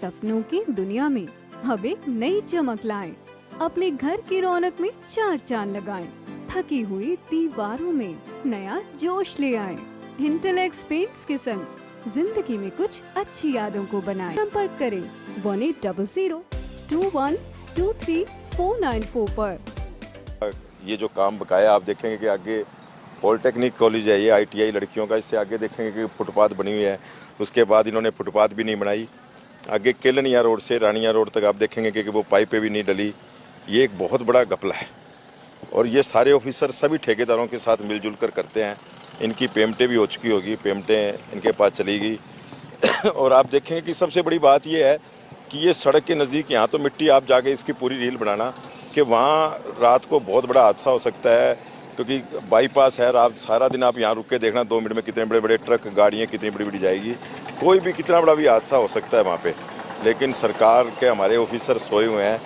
सपनों की दुनिया में अब एक नई चमक लाएं। अपने घर की रौनक में चार चांद लगाएं। थकी हुई दीवारों में नया जोश ले आएं। इंटेलेक्स पेंट्स के संग जिंदगी में कुछ अच्छी यादों को बनाएं। संपर्क करें 180021239494 पर। ये जो काम बकाया आप देखेंगे कि आगे पॉलिटेक्निक कॉलेज है, ये ITI लड़कियों का, इससे आगे देखेंगे कि फुटपाथ बनी हुई है। उसके बाद इन्होंने फुटपाथ भी नहीं बनाई। आगे केलनिया रोड से रानिया रोड तक आप देखेंगे कि वो पाइपें भी नहीं डली। ये एक बहुत बड़ा घपला है और ये सारे ऑफिसर सभी ठेकेदारों के साथ मिलजुल कर करते हैं। इनकी पेमेंटें भी हो चुकी होगी, पेमेंटें इनके पास चली गई। और आप देखेंगे कि सबसे बड़ी बात ये है कि ये सड़क के नज़दीक, यहाँ तो मिट्टी, आप जाके इसकी पूरी रील बनाना कि वहाँ रात को बहुत बड़ा हादसा हो सकता है, क्योंकि बाईपास है। आप सारा दिन आप यहाँ रुक के देखना 2 मिनट में कितने बड़े बड़े ट्रक, गाड़ियाँ कितनी बड़ी बड़ी जाएगी, कोई भी कितना बड़ा भी हादसा हो सकता है वहाँ पे। लेकिन सरकार के हमारे ऑफिसर सोए हुए हैं,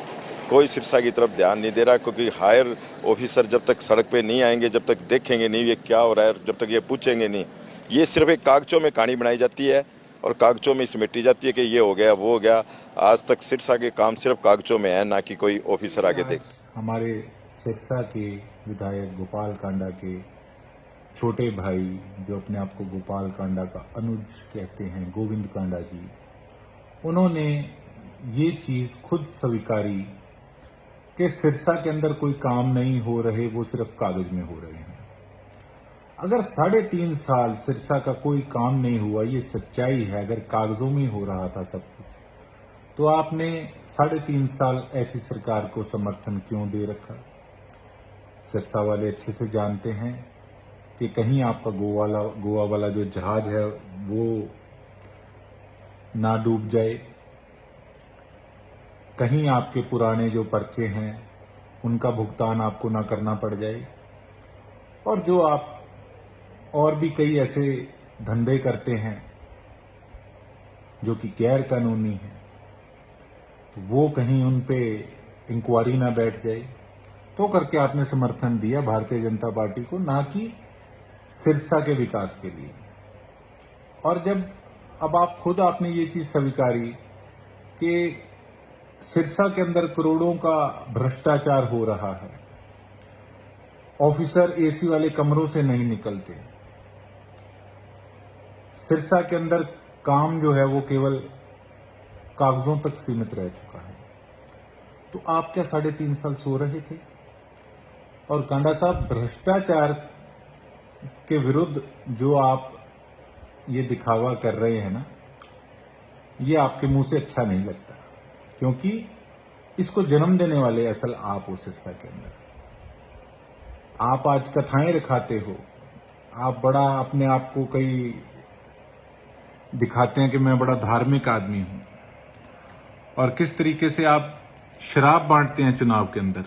कोई सिरसा की तरफ ध्यान नहीं दे रहा, क्योंकि हायर ऑफिसर जब तक सड़क पे नहीं आएंगे, जब तक देखेंगे नहीं ये क्या हो रहा है, जब तक ये पूछेंगे नहीं, ये सिर्फ एक कागजों में कहानी बनाई जाती है और कागजों में समेटी जाती है कि ये हो गया वो हो गया। आज तक सिरसा के काम सिर्फ कागजों में है, ना कि कोई ऑफिसर आगे देख। हमारे सिरसा के विधायक गोपाल कांडा के छोटे भाई, जो अपने आप को गोपाल कांडा का अनुज कहते हैं, गोविंद कांडा जी, उन्होंने ये चीज खुद स्वीकारी कि सिरसा के अंदर कोई काम नहीं हो रहे, वो सिर्फ कागज में हो रहे हैं। अगर 3.5 साल सिरसा का कोई काम नहीं हुआ, ये सच्चाई है, अगर कागजों में हो रहा था सब कुछ, तो आपने 3.5 साल ऐसी सरकार को समर्थन क्यों दे रखा? सिरसा वाले अच्छे से जानते हैं कि कहीं आपका गोवा वाला जो जहाज है वो ना डूब जाए, कहीं आपके पुराने जो पर्चे हैं उनका भुगतान आपको ना करना पड़ जाए, और जो आप और भी कई ऐसे धंधे करते हैं जो कि गैर कानूनी हैं, तो वो कहीं उन पे इंक्वायरी ना बैठ जाए, तो करके आपने समर्थन दिया भारतीय जनता पार्टी को, ना कि सिरसा के विकास के लिए। और जब अब आप खुद आपने ये चीज स्वीकारी कि सिरसा के अंदर करोड़ों का भ्रष्टाचार हो रहा है, ऑफिसर AC वाले कमरों से नहीं निकलते, सिरसा के अंदर काम जो है वो केवल कागजों तक सीमित रह चुका है, तो आप क्या 3.5 साल सो रहे थे? और कांडा साहब, भ्रष्टाचार के विरुद्ध जो आप ये दिखावा कर रहे हैं ना, ये आपके मुंह से अच्छा नहीं लगता, क्योंकि इसको जन्म देने वाले असल आप हो। सिरसा के अंदर आप आज कथाएं रखाते हो, आप बड़ा अपने आप को कई दिखाते हैं कि मैं बड़ा धार्मिक आदमी हूं, और किस तरीके से आप शराब बांटते हैं चुनाव के अंदर,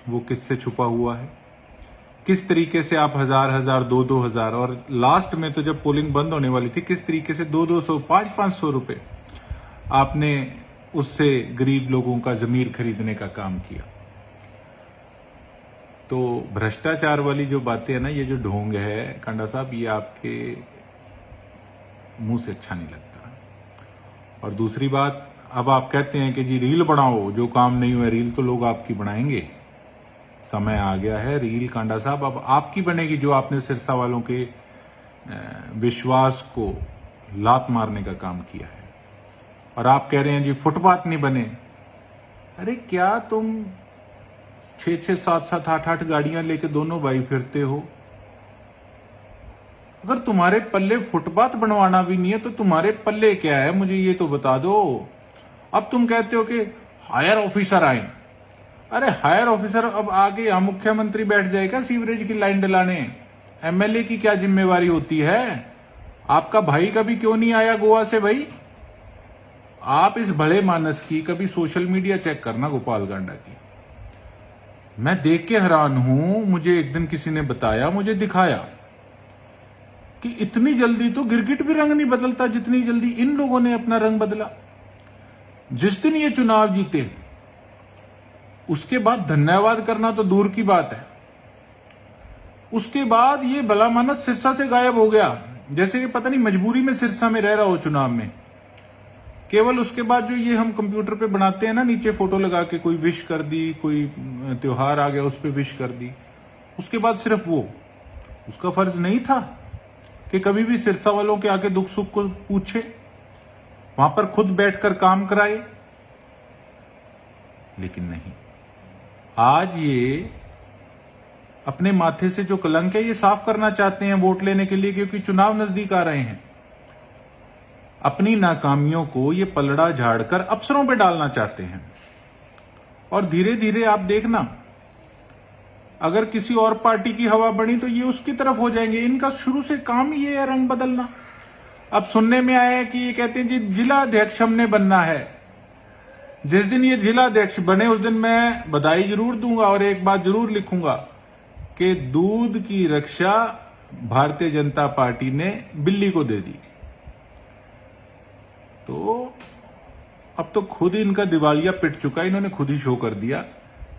वो किससे छुपा हुआ है? किस तरीके से आप 1000 2,000 और लास्ट में तो जब पोलिंग बंद होने वाली थी, किस तरीके से 200 500 रुपए आपने उससे गरीब लोगों का जमीर खरीदने का काम किया। तो भ्रष्टाचार वाली जो बातें है ना, ये जो ढोंग है कांडा साहब, ये आपके मुंह से अच्छा नहीं लगता। और दूसरी बात, अब आप कहते हैं कि जी रील बनाओ, जो काम नहीं हुआ रील तो लोग आपकी बनाएंगे। समय आ गया है रील कांडा साहब अब आपकी बनेगी, जो आपने सिरसा वालों के विश्वास को लात मारने का काम किया है। और आप कह रहे हैं जी फुटपाथ नहीं बने। अरे क्या तुम 6 7 7 8 8 गाड़ियां लेके दोनों भाई फिरते हो? अगर तुम्हारे पल्ले फुटपाथ बनवाना भी नहीं है तो तुम्हारे पल्ले क्या है, मुझे ये तो बता दो। अब तुम कहते हो कि हायर ऑफिसर आए। अरे हायर ऑफिसर अब आगे यहां मुख्यमंत्री बैठ जाएगा सीवरेज की लाइन डलाने? MLA की क्या जिम्मेवारी होती है? आपका भाई कभी क्यों नहीं आया गोवा से? भाई आप इस भले मानस की कभी सोशल मीडिया चेक करना गोपाल कांडा की, मैं देख के हैरान हूं। मुझे एक दिन किसी ने बताया, मुझे दिखाया कि इतनी जल्दी तो गिरगिट भी रंग नहीं बदलता जितनी जल्दी इन लोगों ने अपना रंग बदला। जिस दिन ये चुनाव जीते उसके बाद धन्यवाद करना तो दूर की बात है, उसके बाद ये भला मानस सिरसा से गायब हो गया, जैसे कि पता नहीं मजबूरी में सिरसा में रह रहा हो चुनाव में, केवल उसके बाद जो ये हम कंप्यूटर पे बनाते हैं ना, नीचे फोटो लगा के कोई विश कर दी, कोई त्योहार आ गया उस पर विश कर दी, उसके बाद सिर्फ वो, उसका फर्ज नहीं था कि कभी भी सिरसा वालों के आके दुख सुख को पूछे, वहां पर खुद बैठकर काम कराए? लेकिन नहीं, आज ये अपने माथे से जो कलंक है ये साफ करना चाहते हैं वोट लेने के लिए, क्योंकि चुनाव नजदीक आ रहे हैं। अपनी नाकामियों को ये पलड़ा झाड़कर अफसरों पे डालना चाहते हैं। और धीरे धीरे आप देखना, अगर किसी और पार्टी की हवा बनी तो ये उसकी तरफ हो जाएंगे। इनका शुरू से काम ही ये है रंग बदलना। अब सुनने में आया है कि ये कहते हैं जी जिला अध्यक्ष हमने बनना है। जिस दिन ये जिला अध्यक्ष बने उस दिन मैं बधाई जरूर दूंगा और एक बात जरूर लिखूंगा कि दूध की रक्षा भारतीय जनता पार्टी ने बिल्ली को दे दी। तो अब तो खुद इनका दिवालिया पिट चुका है, इन्होंने खुद ही शो कर दिया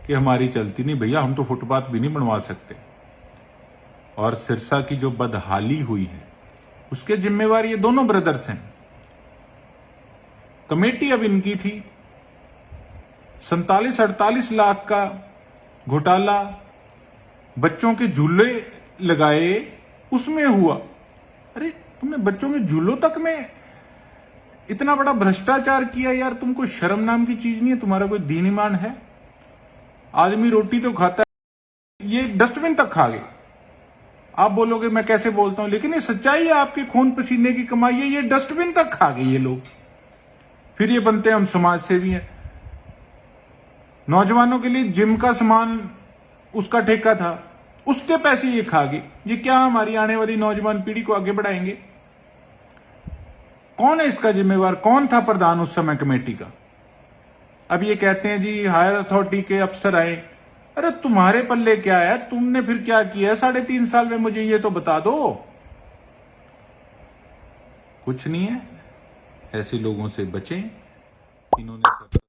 कि हमारी चलती नहीं भैया, हम तो फुटपाथ भी नहीं बनवा सकते। और सिरसा की जो बदहाली हुई है उसके जिम्मेवार ये दोनों ब्रदर्स हैं। कमेटी अब इनकी थी, 47-48 लाख का घोटाला बच्चों के झूले लगाए उसमें हुआ। अरे तुमने बच्चों के झूलों तक में इतना बड़ा भ्रष्टाचार किया यार, तुमको शर्म नाम की चीज नहीं है? तुम्हारा कोई दीन ईमान है? आदमी रोटी तो खाता है, ये डस्टबिन तक खा गए। आप बोलोगे मैं कैसे बोलता हूं, लेकिन ये सच्चाई है, आपके खून पसीने की कमाई है। ये डस्टबिन तक खा गए ये लोग, फिर ये बनते हैं हम समाज सेवी हैं। नौजवानों के लिए जिम का सामान उसका ठेका था, उसके पैसे ये खा गए। ये क्या हमारी आने वाली नौजवान पीढ़ी को आगे बढ़ाएंगे? कौन है इसका जिम्मेवार? कौन था प्रधान उस समय कमेटी का? अब ये कहते हैं जी हायर अथॉरिटी के अफसर आए। अरे तुम्हारे पल्ले क्या है? तुमने फिर क्या किया 3.5 साल में? मुझे ये तो बता दो। कुछ नहीं है। ऐसे लोगों से बचें। इन्होंने